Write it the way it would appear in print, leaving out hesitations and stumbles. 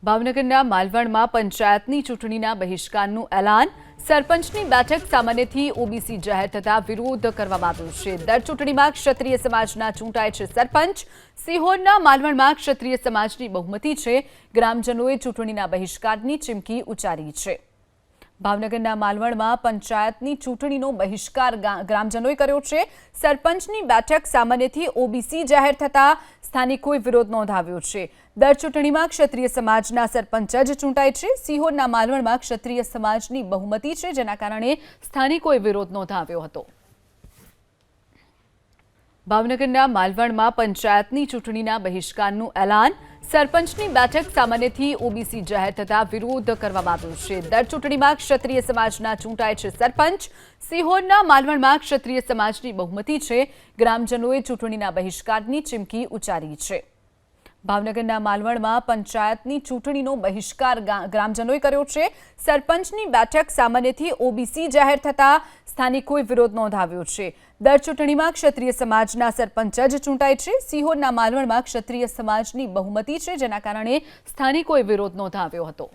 ભાવનગરના માલવણમાં પંચાયતની ચૂંટણીના બહિષ્કારનું એલાન. સરપંચની બેઠક સામાન્યથી ઓબીસી જાહેર થતા વિરોધ કરવામાં આવ્યો છે. દર ચૂંટણીમાં ક્ષત્રિય સમાજના ચૂંટાય છે સરપંચ. સિહોરના માલવણમાં ક્ષત્રિય સમાજની બહુમતી છે. ગ્રામજનોએ ચૂંટણીના બહિષ્કારની ચીમકી ઉચ્ચારી છે. ભાવનગરના માલવણમાં પંચાયતની ચૂંટણીનો બહિષ્કાર ગ્રામજનોએ કર્યો છે. સરપંચની બેઠક સામાન્યથી ઓબીસી જાહેર થતા સ્થાનિકોએ વિરોધ નોંધાવ્યો છે. દર ચૂંટણીમાં ક્ષત્રિય સમાજના સરપંચ જ ચૂંટાય છે. સિહોરના માલવણમાં ક્ષત્રિય સમાજની બહુમતી છે, જેના કારણે સ્થાનિકોએ વિરોધ નોંધાવ્યો હતો. ભાવનગરના માલવણમાં પંચાયતની ચૂંટણીના બહિષ્કારનું એલાન. સરપંચની બેઠક સામાન્યથી ઓબીસી જાહેર થતા વિરોધ કરવામાં આવ્યો છે. દર ચૂંટણીમાં ક્ષત્રિય સમાજના ચૂંટાય છે સરપંચ. સિહોરના માલવણમાં ક્ષત્રિય સમાજની બહુમતી છે. ગ્રામજનોએ ચૂંટણીના બહિષ્કારની ચીમકી ઉચ્ચારી છે. ભાવનગરના માલવણમાં પંચાયતની ચૂંટણીનો બહિષ્કાર ગ્રામજનોએ કર્યો છે. સરપંચની બેઠક સામાન્યથી ઓબીસી જાહેર થતા સ્થાનિકોએ વિરોધ નોંધાવ્યો છે. દર ચૂંટણીમાં ક્ષત્રિય સમાજના સરપંચ જ ચૂંટાય છે. સિહોરના માલવણમાં ક્ષત્રિય સમાજની બહુમતી છે, જેના કારણે સ્થાનિકોએ વિરોધ નોંધાવ્યો હતો.